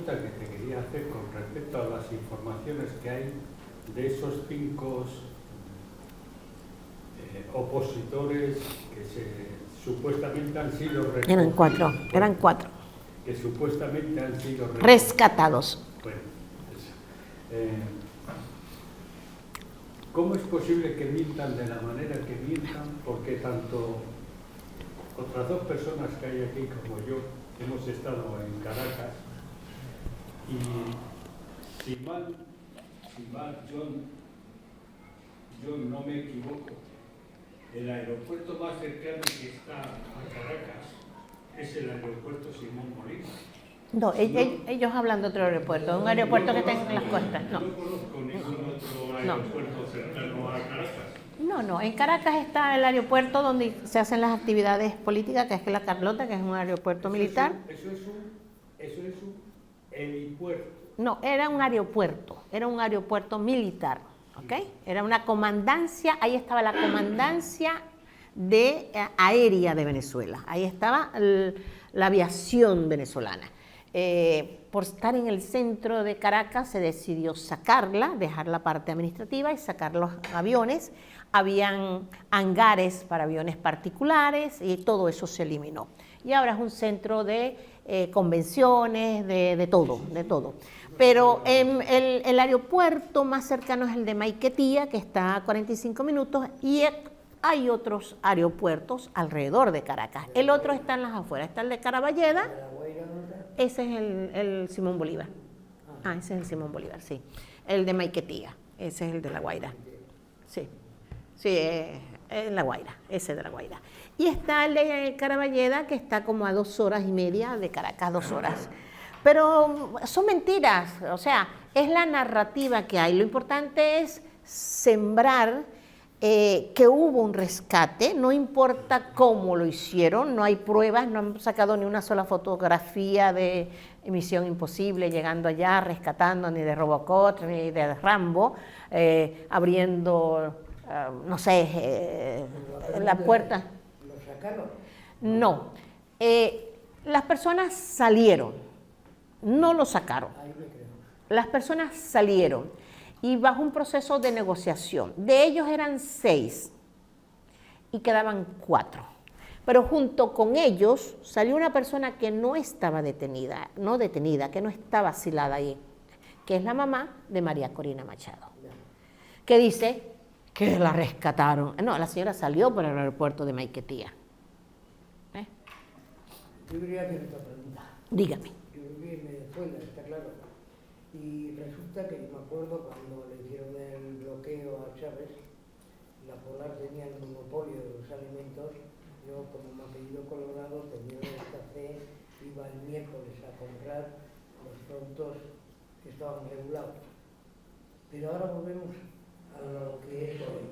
pregunta que te quería hacer con respecto a las informaciones que hay de esos 5 opositores que supuestamente han sido eran cuatro. Que supuestamente han sido rescatados. Bueno, ¿cómo es posible que mientan de la manera que mientan? Porque tanto otras 2 personas que hay aquí como yo hemos estado en Caracas y si mal yo no me equivoco, el aeropuerto más cercano que está a Caracas es el aeropuerto Simón Bolívar. No, ellos hablan de otro aeropuerto, un aeropuerto que está en las costas. No conozco ningún otro aeropuerto cercano a Caracas. No, en Caracas está el aeropuerto donde se hacen las actividades políticas, que es la Carlota, que es un aeropuerto militar. Eso es un helipuerto. No, era un aeropuerto militar, ¿ok? Era una comandancia, ahí estaba la comandancia aérea de Venezuela, ahí estaba la aviación venezolana. Por estar en el centro de Caracas se decidió sacarla, dejar la parte administrativa y sacar los aviones. Habían hangares para aviones particulares y todo eso se eliminó. Y ahora es un centro de convenciones, de todo. Pero el aeropuerto más cercano es el de Maiquetía, que está a 45 minutos, y hay otros aeropuertos alrededor de Caracas. El otro está en las afueras, está el de Caraballeda. Ese es el Simón Bolívar. Ese es el Simón Bolívar, sí. El de Maiquetía, ese es el de La Guaira. Sí, es La Guaira, ese es de La Guaira. Y está el de Caraballeda, que está como a 2 horas y media de Caracas, 2 horas. Pero son mentiras, o sea, es la narrativa que hay. Lo importante es sembrar que hubo un rescate, no importa cómo lo hicieron, no hay pruebas, no han sacado ni una sola fotografía de Misión Imposible llegando allá, rescatando, ni de Robocop, ni de Rambo, abriendo, no sé, la puerta. ¿Lo sacaron? No, las personas salieron, no lo sacaron, las personas salieron. Y bajo un proceso de negociación. De ellos eran 6 y quedaban 4. Pero junto con ellos salió una persona que no estaba detenida, que no estaba asilada ahí, que es la mamá de María Corina Machado, que dice que la rescataron. No, la señora salió por el aeropuerto de Maiquetía. Yo quería hacer otra pregunta. Dígame. Yo viví en Venezuela, está claro. Y resulta que yo me acuerdo cuando le hicieron el bloqueo a Chávez, la Polar tenía el monopolio de los alimentos. Yo, como mi apellido Colorado, tenía el café, iba el miércoles a comprar los productos que estaban regulados. Pero ahora volvemos a lo que es hoy.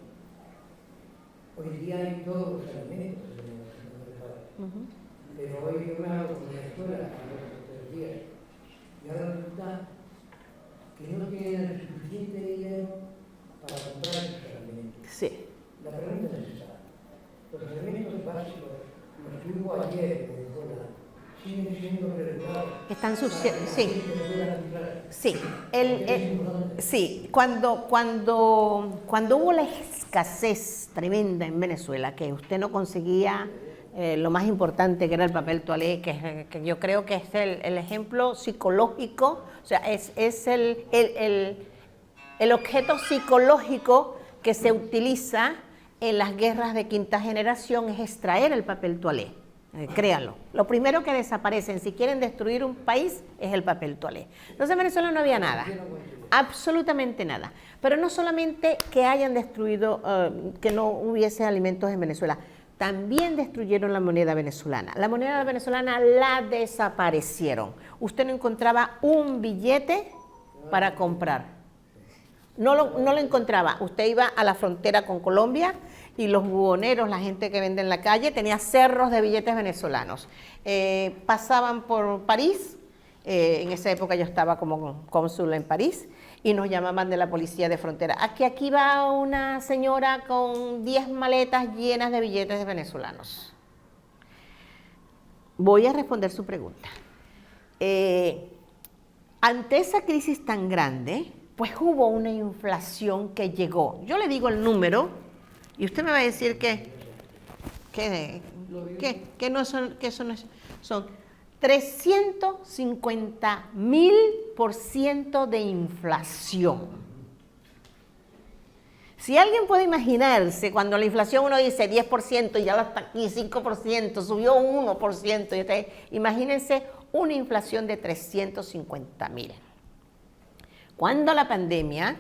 Hoy día hay todos los alimentos en el mercado. Pero hoy yo me hago con Venezuela a los 3 días. Y ahora resulta que no tienen el suficiente dinero para comprar esos alimentos. Sí. La pregunta es esta. Los alimentos básicos, los que hubo ayer en Venezuela, siguen siendo regulados. Están sí. Sí. Cuando hubo la escasez tremenda en Venezuela, que usted no conseguía lo más importante, que era el papel toalé, que yo creo que es el ejemplo psicológico, o sea, es el objeto psicológico que se utiliza en las guerras de quinta generación, es extraer el papel toalé. Créanlo. Lo primero que desaparecen, si quieren destruir un país, es el papel toalé. Entonces en Venezuela no había nada, absolutamente nada. Pero no solamente que hayan destruido, que no hubiese alimentos en Venezuela, también destruyeron la moneda venezolana. La moneda venezolana la desaparecieron. Usted no encontraba un billete para comprar. No lo encontraba. Usted iba a la frontera con Colombia y los buhoneros, la gente que vende en la calle, tenía cerros de billetes venezolanos. Pasaban por París, en esa época yo estaba como cónsul en París, y nos llamaban de la policía de frontera. Aquí va una señora con 10 maletas llenas de billetes venezolanos. Voy a responder su pregunta. ante esa crisis tan grande, pues hubo una inflación que llegó. Yo le digo el número y usted me va a decir que no son, que eso no es, son 350.000% de inflación. Si alguien puede imaginarse, cuando la inflación uno dice 10% y ya está aquí 5%, subió un 1%, y ustedes, imagínense una inflación de 350.000. Cuando la pandemia,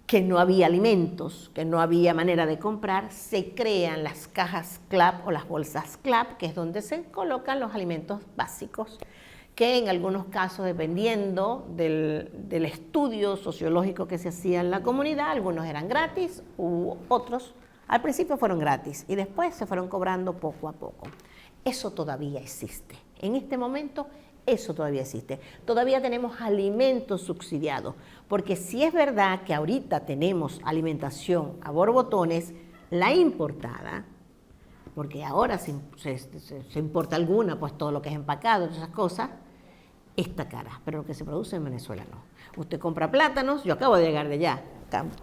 que no había alimentos, que no había manera de comprar, se crean las cajas CLAP o las bolsas CLAP, que es donde se colocan los alimentos básicos, que en algunos casos, dependiendo del estudio sociológico que se hacía en la comunidad, algunos eran gratis, otros al principio fueron gratis y después se fueron cobrando poco a poco. Eso todavía existe. En este momento, eso todavía existe. Todavía tenemos alimentos subsidiados, porque si es verdad que ahorita tenemos alimentación a borbotones, la importada, porque ahora se importa alguna, pues todo lo que es empacado, esas cosas, está cara, pero lo que se produce en Venezuela no. Usted compra plátanos, yo acabo de llegar de allá,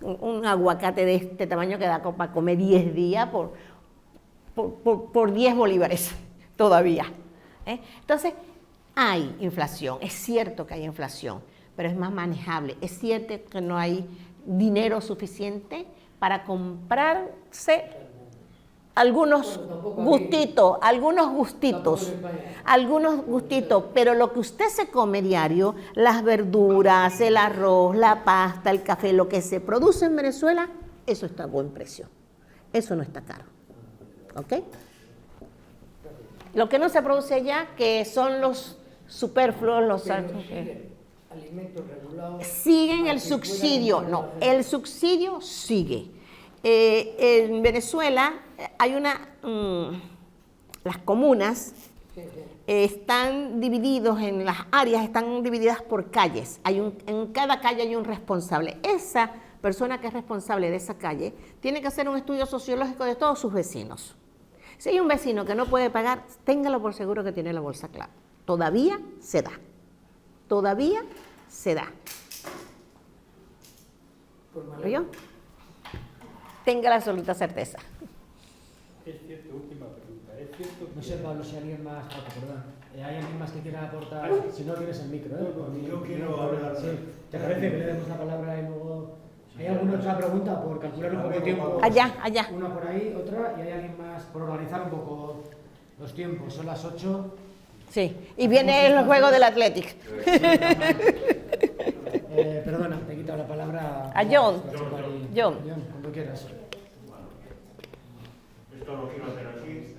un aguacate de este tamaño que da para comer 10 días por 10 bolívares todavía. Entonces, hay inflación, es cierto que hay inflación, pero es más manejable. Es cierto que no hay dinero suficiente para comprarse algunos gustitos, pero lo que usted se come diario, las verduras, el arroz, la pasta, el café, lo que se produce en Venezuela, eso está a buen precio. Eso no está caro. ¿Ok? Lo que no se produce allá, que son los superfluos, los alimentos regulados. Siguen el subsidio, no, el subsidio sigue. En Venezuela hay las comunas están divididos en las áreas, están divididas por calles. En cada calle hay un responsable. Esa persona que es responsable de esa calle tiene que hacer un estudio sociológico de todos sus vecinos. Si hay un vecino que no puede pagar, téngalo por seguro que tiene la bolsa CLAP. Todavía se da. Todavía se da. ¿Oyó? Tenga la absoluta certeza. Es cierto, última pregunta. Es cierto que... No sé, Pablo, si alguien más... perdón. ¿Hay alguien más que quiera aportar? Si no, tienes el micro, ¿eh? Yo quiero hablar. Sí. ¿Te parece que le demos la palabra y luego... ¿Hay alguna otra pregunta por calcular un poco de tiempo? Allá. Una por ahí, otra, y hay alguien más por organizar un poco los tiempos. Son las 8. Sí, y viene el juego del Athletic. Perdona, te he quitado la palabra a John. John, cuando quieras. Esto lo quiero hacer así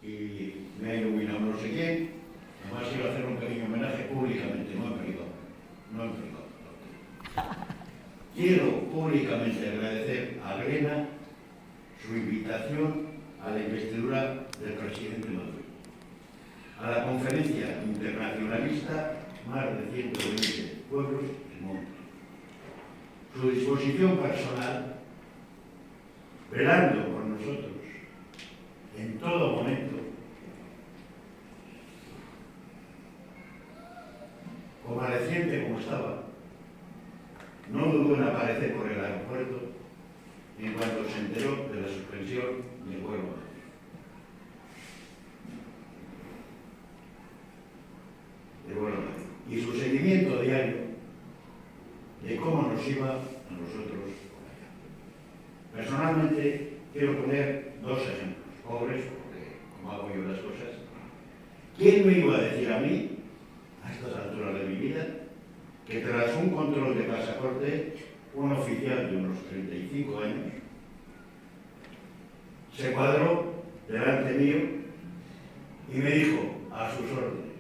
y me ha iluminado no sé quién. Además quiero hacer un pequeño homenaje públicamente, no en privado. No en privado. Quiero públicamente agradecer a Grena su invitación a la investidura del presidente Maduro, a la conferencia internacionalista más de 120 pueblos del mundo. Su disposición personal, velando por nosotros en todo momento, convaleciente como estaba, no dudó en aparecer por el aeropuerto en cuanto se enteró de la suspensión del vuelo. Y su seguimiento diario de cómo nos iba a nosotros. Personalmente quiero poner dos ejemplos, pobres, porque como hago yo las cosas. ¿Quién me iba a decir a mí, a estas alturas de mi vida, que tras un control de pasaporte, un oficial de unos 35 años se cuadró delante mío y me dijo a sus órdenes?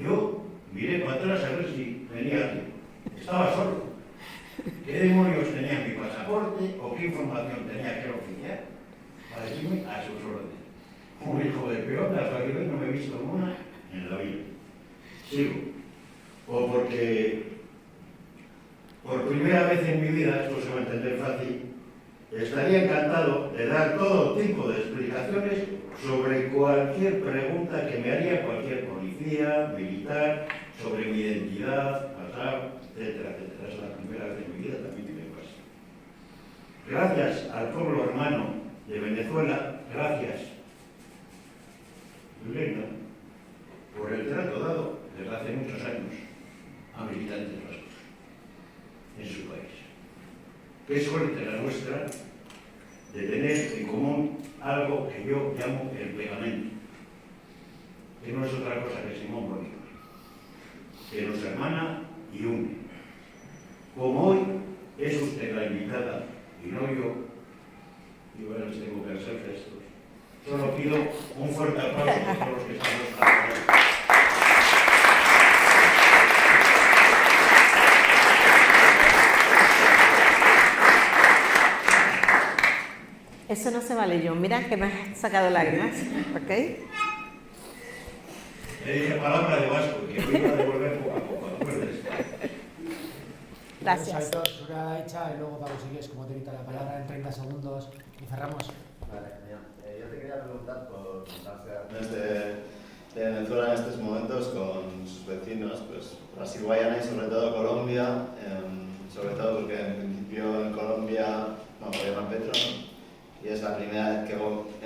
Yo miré para atrás a ver si venía alguien. Estaba solo. ¿Qué demonios tenía mi pasaporte o qué información tenía aquel oficial para decirme a sus órdenes? Un hijo de peor, hasta que hoy no me he visto una en la vida. Sigo. O porque por primera vez en mi vida, esto se va a entender fácil, estaría encantado de dar todo tipo de explicaciones sobre cualquier pregunta que me haría cualquier policía, militar, sobre mi identidad, pasado, etcétera, etcétera. Es la primera vez en mi vida también que me pasa. Gracias al pueblo hermano de Venezuela, gracias, Elena, por el trato dado desde hace muchos años a militantes vascos en su país. Qué suerte la nuestra de tener en común algo que yo llamo el pegamento, que no es otra cosa que Simón Bolívar, que nos hermana y une. Como hoy es usted la invitada y no yo, y bueno, les tengo que hacer gestos. Solo pido un fuerte aplauso a todos los que estamos aquí. Eso no se vale, John. Mira que me has sacado lágrimas, ¿ok? Le dije palabra de vasco, que lo iba a devolver poco a poco, acuérdense. Gracias. Saltos, una hecha y luego Pablo sigues como te quita la palabra en 30 segundos y cerramos. Vale, genial. Yo te quería preguntar por las relaciones de Venezuela en estos momentos con sus vecinos, pues Brasil, Guayana y sobre todo Colombia, sobre todo porque en principio en Colombia no gobierna Petro, ¿no? Y es la primera vez que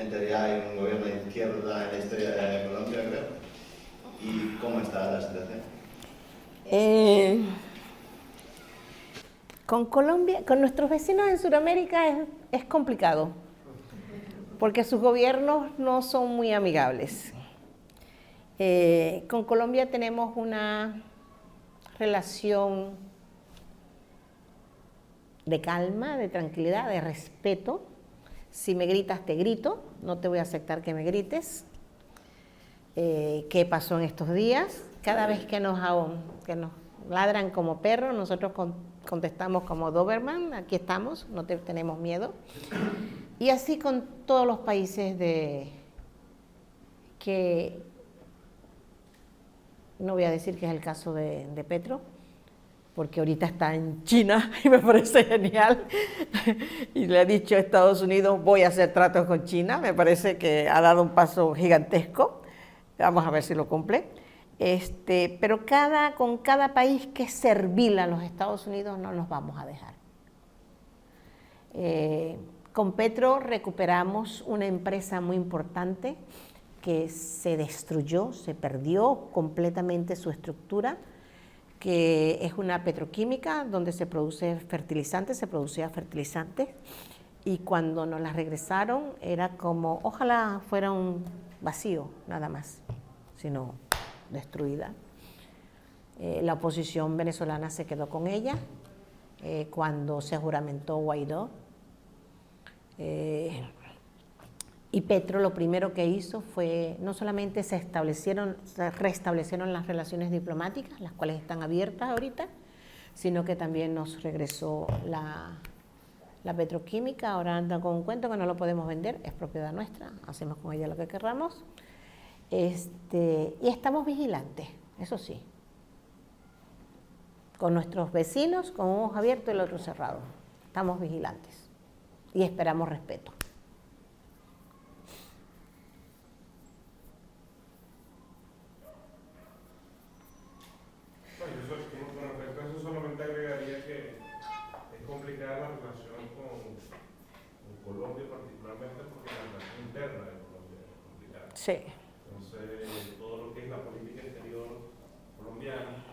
en teoría hay un gobierno de izquierda en la historia de Colombia, creo. ¿Y cómo está la situación? Con Colombia, con nuestros vecinos en Sudamérica es complicado, porque sus gobiernos no son muy amigables. Con Colombia tenemos una relación de calma, de tranquilidad, de respeto. Si me gritas, te grito, no te voy a aceptar que me grites. ¿Qué pasó en estos días? Cada vez que nos ladran como perros, nosotros contestamos como Doberman, aquí estamos, no tenemos miedo. Y así con todos los países que no voy a decir que es el caso de Petro, porque ahorita está en China y me parece genial. Y le ha dicho a Estados Unidos, voy a hacer tratos con China, me parece que ha dado un paso gigantesco. Vamos a ver si lo cumple. Pero con cada país que es servil a los Estados Unidos no nos vamos a dejar. Con Petro recuperamos una empresa muy importante que se destruyó, se perdió completamente su estructura, que es una petroquímica donde se producía fertilizante, y cuando nos la regresaron era como, ojalá fuera un vacío nada más, sino destruida. La oposición venezolana se quedó con ella cuando se juramentó Guaidó. Y Petro lo primero que hizo fue, no solamente se restablecieron las relaciones diplomáticas, las cuales están abiertas ahorita, sino que también nos regresó la petroquímica. Ahora anda con un cuento que no lo podemos vender, es propiedad nuestra, hacemos con ella lo que querramos. Y estamos vigilantes, eso sí, con nuestros vecinos, con un ojo abierto y el otro cerrado. Estamos vigilantes y esperamos respeto. Con respecto a eso solamente agregaría que es complicada la relación con Colombia particularmente porque la relación interna de Colombia es complicada. Sí. Entonces, todo lo que es la política exterior colombiana,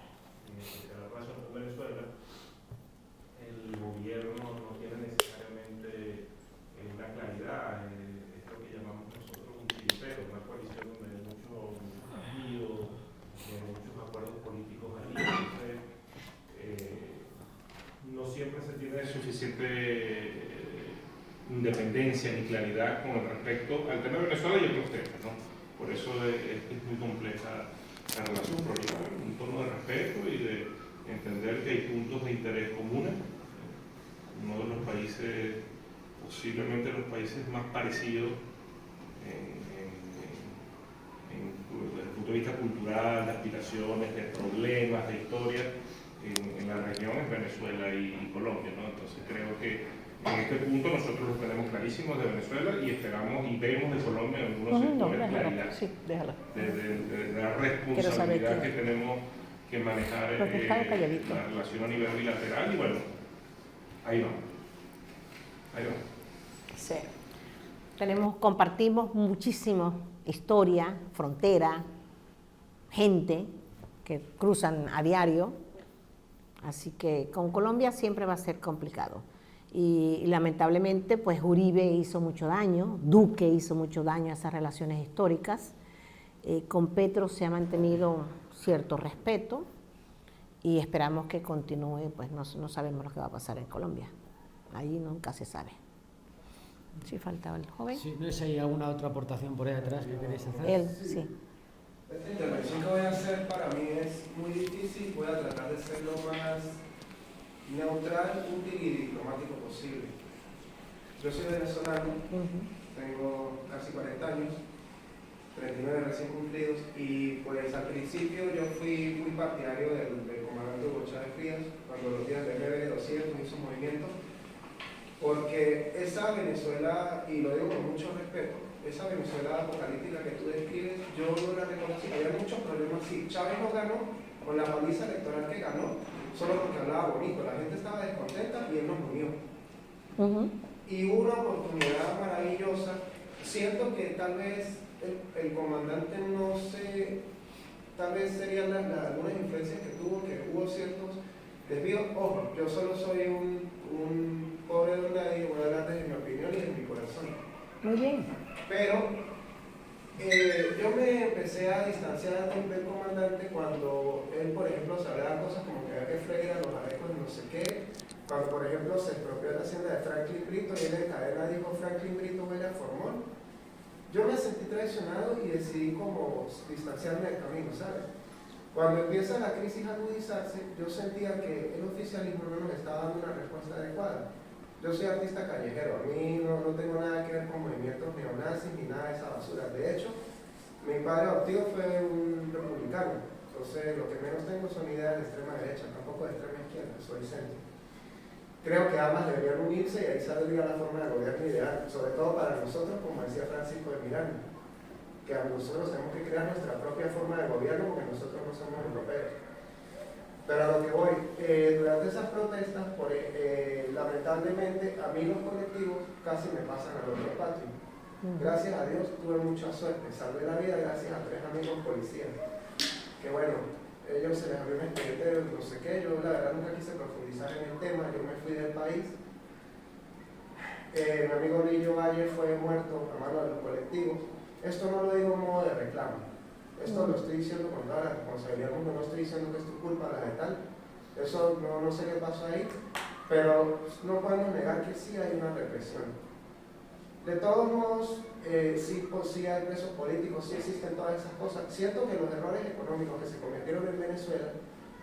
en la relación con Venezuela, el gobierno no tiene necesariamente una claridad, es lo que llamamos nosotros un tiripero, una coalición donde hay muchos partidos, muchos acuerdos políticos ahí. Entonces, no siempre se tiene suficiente independencia ni claridad con respecto al tema de Venezuela y otros temas, ¿no? Por eso es muy compleja la relación, pero llevar un tono de respeto y de entender que hay puntos de interés comunes. Uno de los países, posiblemente los países más parecidos desde el punto de vista cultural, de aspiraciones, de problemas, de historia en la región es Venezuela y Colombia, ¿no? Entonces creo que en este punto nosotros lo tenemos clarísimos de Venezuela y esperamos y vemos de Colombia en algunos sectores claridad. Sí, déjalo. De la responsabilidad que tenemos que manejar Porque estaba calladito. la relación a nivel bilateral y bueno, ahí va. Ahí va. Sí. Compartimos muchísimo historia, frontera, gente que cruzan a diario, así que con Colombia siempre va a ser complicado. Y lamentablemente, pues Uribe hizo mucho daño, Duque hizo mucho daño a esas relaciones históricas. Con Petro se ha mantenido cierto respeto y esperamos que continúe, pues no sabemos lo que va a pasar en Colombia. Ahí nunca se sabe. Sí, faltaba el joven. Sí, no sé si hay alguna otra aportación por ahí atrás que queréis hacer. Él, sí. Esta intervención que voy a hacer para mí es muy difícil, voy a tratar de ser lo más neutral, útil y diplomático posible. Yo soy venezolano, tengo casi 40 años, 39 recién cumplidos, y pues al principio yo fui muy partidario del comandante Hugo Chávez Frías, cuando los días de RB 200 hizo un movimiento, porque esa Venezuela, y lo digo con mucho respeto, esa Venezuela apocalíptica que tú describes, yo no la reconocí, había muchos problemas. Sí, Chávez no ganó con la paliza electoral que ganó, solo porque hablaba bonito, la gente estaba descontenta y él nos unió. Y hubo una oportunidad maravillosa. Siento que tal vez el comandante no sé, tal vez serían algunas influencias que tuvo, que hubo ciertos desvíos. Ojo, yo solo soy un pobre don nadie, voy a hablar desde mi opinión y desde mi corazón. Muy bien. Pero yo me empecé a distanciar del comandante cuando él, por ejemplo, se hablaba cosas como que había que freír a los arecos y no sé qué. Cuando, por ejemplo, se expropió la hacienda de Franklin Brito y él en cadena dijo Franklin Brito huele a formol. Yo me sentí traicionado y decidí como distanciarme del camino, ¿sabes? Cuando empieza la crisis a agudizarse, yo sentía que el oficialismo no nos estaba dando una respuesta adecuada. Yo soy artista callejero, a mí no tengo nada que ver con movimientos neonazis ni nada de esa basura. De hecho, mi padre adoptivo fue un republicano, entonces lo que menos tengo son ideas de extrema derecha, tampoco de extrema izquierda, soy centro. Creo que ambas deberían unirse y ahí saldría la forma de gobierno ideal, sobre todo para nosotros, como decía Francisco de Miranda, que a nosotros tenemos que crear nuestra propia forma de gobierno porque nosotros no somos europeos. Pero a lo que voy, durante esas protestas, lamentablemente a mí los colectivos casi me pasan al otro patio. Gracias a Dios tuve mucha suerte, salvé la vida gracias a 3 amigos policías. Que bueno, ellos se les abrió un expediente, no sé qué, yo la verdad nunca quise profundizar en el tema, yo me fui del país. Mi amigo Lillo Valle fue muerto a mano de los colectivos. Esto no lo digo en modo de reclamo. Esto lo estoy diciendo con toda la responsabilidad, no estoy diciendo que es tu culpa la de tal, eso no sé qué pasó ahí, pero no podemos negar que sí hay una represión. De todos modos, sí hay presos políticos, sí existen todas esas cosas. Siento que los errores económicos que se cometieron en Venezuela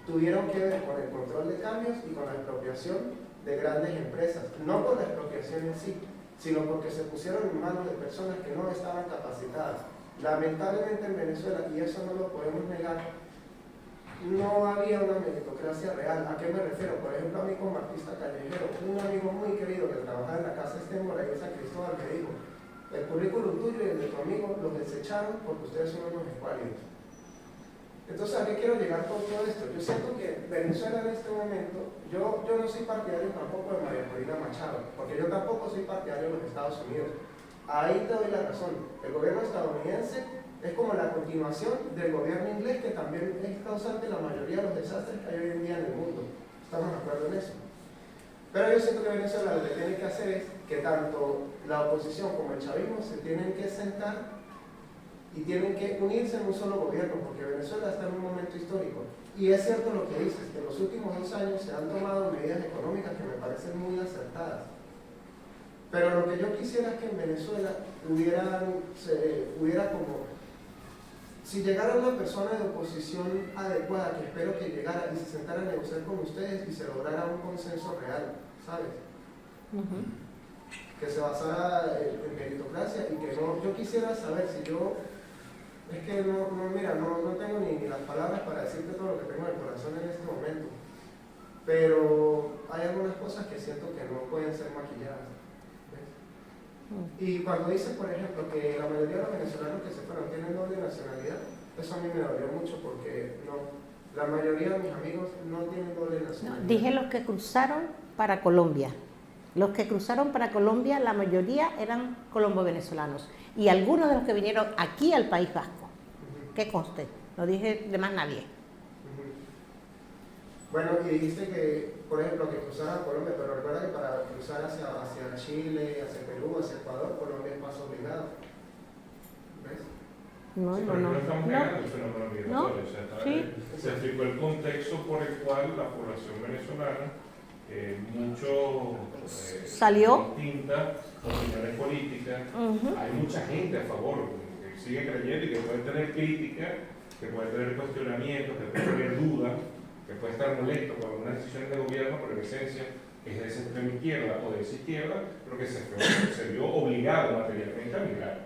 tuvieron que ver con el control de cambios y con la expropiación de grandes empresas, no por la expropiación en sí, sino porque se pusieron en manos de personas que no estaban capacitadas. Lamentablemente en Venezuela, y eso no lo podemos negar, no había una meritocracia real. ¿A qué me refiero? Por ejemplo, a mí como artista callejero, un amigo muy querido que trabajaba en la casa Estémora y en San Cristóbal me dijo, el currículum tuyo y el de tu amigo los desecharon porque ustedes son unos escuálidos. Entonces, ¿a qué quiero llegar con todo esto? Yo siento que Venezuela en este momento, yo no soy partidario tampoco de María Corina Machado, porque yo tampoco soy partidario de los Estados Unidos. Ahí te doy la razón. El gobierno estadounidense es como la continuación del gobierno inglés, que también es causante de la mayoría de los desastres que hay hoy en día en el mundo. Estamos de acuerdo en eso. Pero yo siento que Venezuela lo que tiene que hacer es que tanto la oposición como el chavismo se tienen que sentar y tienen que unirse en un solo gobierno, porque Venezuela está en un momento histórico. Y es cierto lo que dices, que en los últimos 2 años se han tomado medidas económicas que me parecen muy acertadas. Pero lo que yo quisiera es que en Venezuela hubiera como, si llegara una persona de oposición adecuada, que espero que llegara y se sentara a negociar con ustedes y se lograra un consenso real, ¿sabes? Que se basara en meritocracia y que no, yo quisiera saber si yo, es que no tengo ni las palabras para decirte todo lo que tengo en el corazón en este momento, pero hay algunas cosas que siento que no pueden ser maquilladas. Y cuando dicen, por ejemplo, que la mayoría de los venezolanos que se fueron tienen doble nacionalidad, eso a mí me dolió mucho porque no. La mayoría de mis amigos no tienen doble No, nacionalidad. dije los que cruzaron para Colombia. Los que cruzaron para Colombia, la mayoría eran colombo-venezolanos. Y algunos de los que vinieron aquí al País Vasco. Que conste, no dije de más nadie. Bueno, y dijiste que, por ejemplo, que cruzar a Colombia, pero recuerda que para cruzar hacia Chile, hacia Perú, hacia Ecuador, Colombia es paso obligado. ¿Ves? No, Sí, no, pero no. no estamos No. negando el fenómeno migratorio. O sea, Sí. se explicó el contexto por el cual la población venezolana, mucho Salió. distinta, opiniones políticas. Ujú. Hay mucha gente a favor, que sigue creyendo y que puede tener crítica, que puede tener cuestionamientos, que puede tener dudas, que puede estar molesto con algunas decisiones de gobierno, pero en esencia es de esa extrema izquierda o de esa izquierda, pero que se vio obligado materialmente a migrar.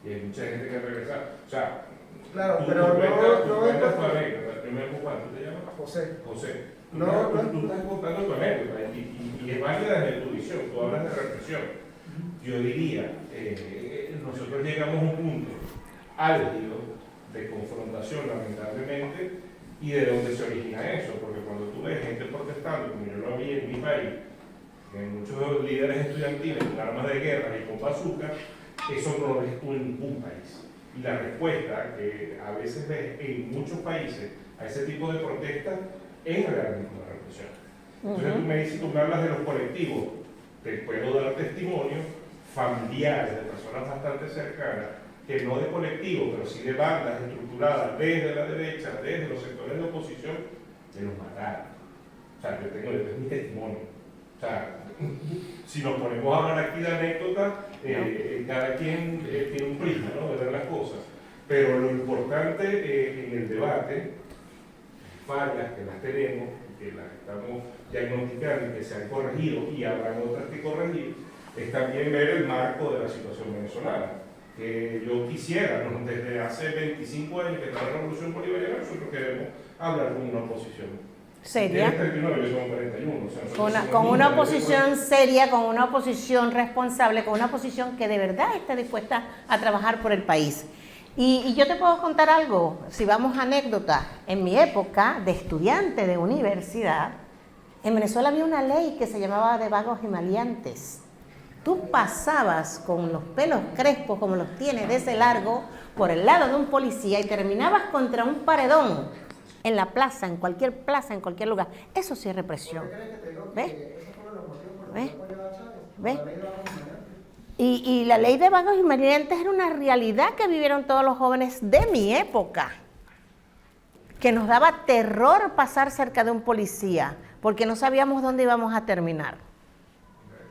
Y hay mucha gente que ha regresado. O sea, Claro, tú pero no cuentas tu es anécdota. Primero, ¿cuál te llamas? José. José. No, Tú estás contando tu anécdota y es válida desde tu visión. Tú hablas de represión. Yo diría, nosotros llegamos a un punto álgido de confrontación, lamentablemente, y de dónde se origina eso, porque cuando tú ves gente protestando, como yo lo vi en mi país, en muchos líderes estudiantiles con armas de guerra y con bazooka, eso no lo ves tú en ningún país. Y la respuesta que a veces ves en muchos países a ese tipo de protestas es realmente una represión. Entonces tú me dices, tú me hablas de los colectivos, te puedo dar testimonios familiares de personas bastante cercanas, que no de colectivos, pero sí de bandas estructuradas desde la derecha, desde los sectores de oposición, que los mataron. O sea, yo tengo, este es mi testimonio. O sea, si nos ponemos a hablar aquí de anécdotas, cada quien tiene un prisma, ¿no?, de ver las cosas. Pero lo importante en el debate, fallas que las tenemos, que las estamos diagnosticando y que se han corregido y habrán otras que corregir, es también ver el marco de la situación venezolana. Que yo quisiera, ¿no?, desde hace 25 años que está la Revolución Bolivariana, nosotros queremos hablar con una oposición Seria. Tienes 39, yo tengo 41. O sea, nosotros Con somos una niños, oposición seria, con una oposición responsable, con una oposición que de verdad esté dispuesta a trabajar por el país. Y yo te puedo contar algo, si vamos a anécdotas, en mi época de estudiante de universidad, en Venezuela había una ley que se llamaba de vagos y maleantes. Tú pasabas con los pelos crespos, como los tienes de ese largo, por el lado de un policía y terminabas contra un paredón en la plaza, en cualquier lugar. Eso sí es represión. ¿Ves? ¿Ves? ¿Ves? Y la ley de vagos y maleantes era una realidad que vivieron todos los jóvenes de mi época, que nos daba terror pasar cerca de un policía, porque no sabíamos dónde íbamos a terminar.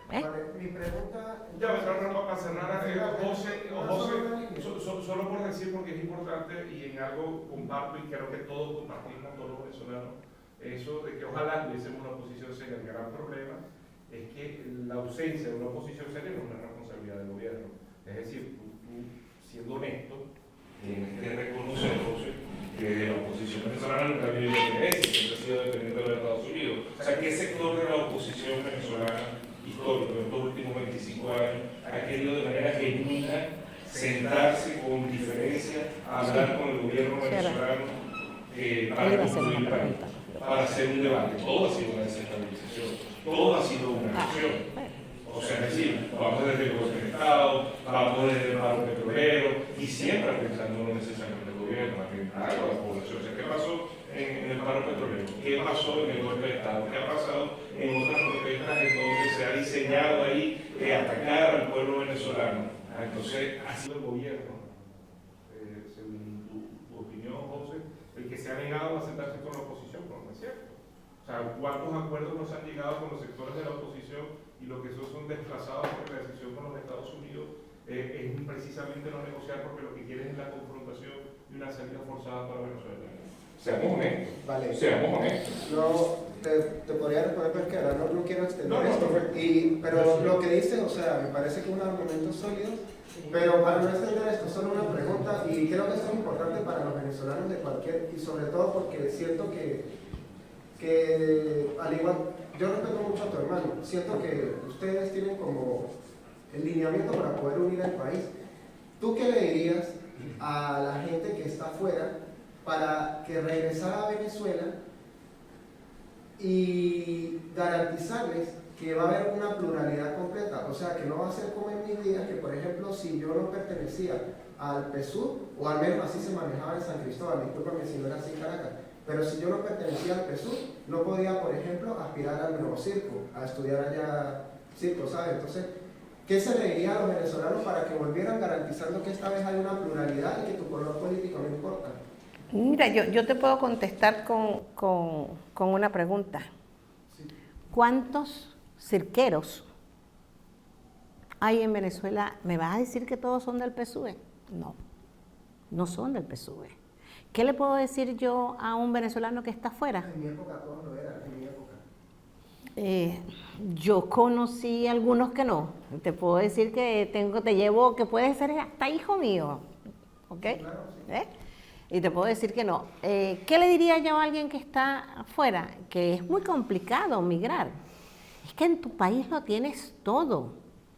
Vale, mi pregunta... Ya, pero para cerrar, José, solo por decir, porque es importante y en algo comparto y creo que todos compartimos, todos los venezolanos, eso de que ojalá tuviésemos una oposición seria. El gran problema es que la ausencia de una oposición seria no es una responsabilidad del gobierno. Es decir, tú siendo honesto, tienes que reconocer, José, que la oposición venezolana nunca ha tenido independencia, siempre ha sido dependiente de los Estados Unidos. O sea, ¿qué sector de la oposición venezolana histórico en estos últimos 25 años ha querido de manera genuina sentarse con diferencia a hablar con el gobierno venezolano para construir el país, para hacer un debate? Todo ha sido una desestabilización, todo ha sido una acción. O sea, es decir, vamos desde el golpe de Estado, vamos desde el paro petrolero y siempre pensando no necesariamente el gobierno, atentar a la población. O sea, ¿qué pasó en el paro petrolero? ¿Qué pasó en el golpe de Estado? ¿Qué ha pasado en otras protestas en donde se ha diseñado ahí atacar al pueblo venezolano? Entonces, ha sido el gobierno, según tu opinión, José, el que se ha negado a sentarse con la oposición, pero no es cierto. O sea, ¿cuántos acuerdos nos han llegado con los sectores de la oposición y lo que son desplazados por la decisión con los Estados Unidos? Es precisamente no negociar, porque lo que quieren es la confrontación y una salida forzada para Venezuela. Seamos honestos. Vale. Seamos honestos. No, te podría responder, pero es que ahora no quiero extender No, esto. perfecto. Pero lo que dice, o sea, me parece que es un argumento sólido, pero para no extender esto, solo una pregunta, y creo que esto es importante para los venezolanos de cualquier, y sobre todo porque siento que al igual, yo respeto mucho a tu hermano, siento que ustedes tienen como el lineamiento para poder unir al país. ¿Tú qué le dirías a la gente que está afuera para que regresara a Venezuela y garantizarles que va a haber una pluralidad completa, o sea, que no va a ser como en mis días, que por ejemplo, si yo no pertenecía al PSUV, o al menos así se manejaba en San Cristóbal, discúlpame si no era así en Caracas, pero si yo no pertenecía al PSUV, no podía, por ejemplo, aspirar al nuevo circo, a estudiar allá circo, ¿sabes? Entonces, ¿qué se le diría a los venezolanos para que volvieran garantizando que esta vez hay una pluralidad y que tu color político no importa? Mira, yo te puedo contestar con una pregunta. ¿Cuántos cirqueros hay en Venezuela? ¿Me vas a decir que todos son del PSUV? No, no son del PSUV. ¿Qué le puedo decir yo a un venezolano que está afuera? En mi época todos lo eran, en mi época. Yo conocí algunos que no. Te puedo decir que te llevo, que puede ser hasta hijo mío, ¿ok? Claro, sí. Y te puedo decir que no. ¿Qué le diría yo a alguien que está afuera? Que es muy complicado migrar. Es que en tu país lo tienes todo.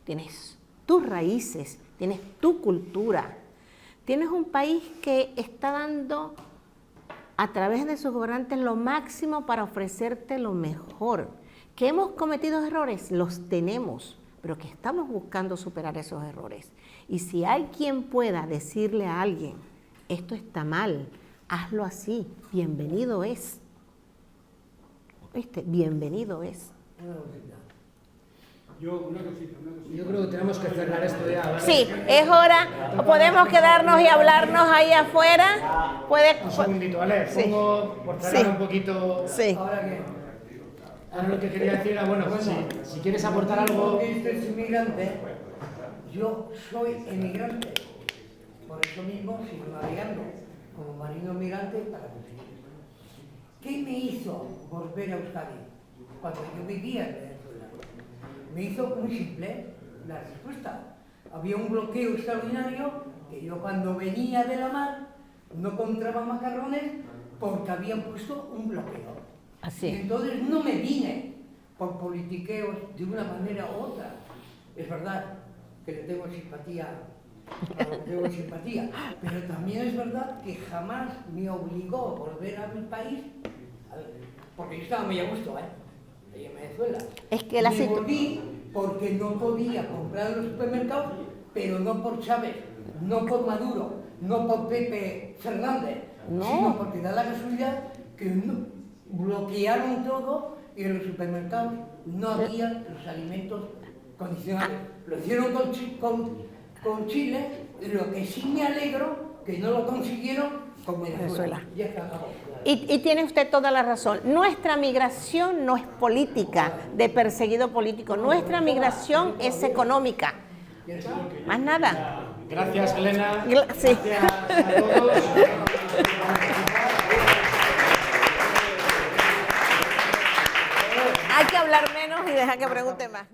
Tienes tus raíces, tienes tu cultura. Tienes un país que está dando a través de sus gobernantes lo máximo para ofrecerte lo mejor. ¿Que hemos cometido errores? Los tenemos, pero que estamos buscando superar esos errores. Y si hay quien pueda decirle a alguien, esto está mal, hazlo así, bienvenido es. ¿Viste? Bienvenido es. Una cosita. Una cosita. Yo creo que tenemos que cerrar esto ya, ¿vale? Sí, es hora. Podemos quedarnos y hablarnos ahí afuera. Un segundito, ¿vale? Sí. Pongo por cerrar Sí. un poquito. Sí. Ahora que, Ahora lo que quería decir era, bueno, si quieres aportar algo. porque usted es inmigrante, yo soy emigrante. Por eso mismo sigo navegando como marino emigrante para conseguir. ¿Qué me hizo volver a Euskadi cuando yo vivía en Venezuela? Me hizo muy simple la respuesta. Había un bloqueo extraordinario que yo cuando venía de la mar no compraba macarrones porque habían puesto un bloqueo. Así. Y entonces no me vine por politiqueos de una manera u otra. Es verdad que le tengo simpatía, pero también es verdad que jamás me obligó a volver a mi país, porque yo estaba muy a gusto, ahí en Venezuela. Es que la me volví porque no podía comprar en los supermercados, pero no por Chávez, no por Maduro, no por Pepe Fernández, No. sino porque da la casualidad que bloquearon todo y en los supermercados no había los alimentos condicionales. Lo hicieron con Chile, lo que sí me alegro que no lo consiguieron con Venezuela. Ya está acabado. Y tiene usted toda la razón. Nuestra migración no es política, de perseguido político. Nuestra migración es económica. Más nada. Gracias, Elena. Sí. Gracias a todos. Hay que hablar menos y dejar que pregunte más.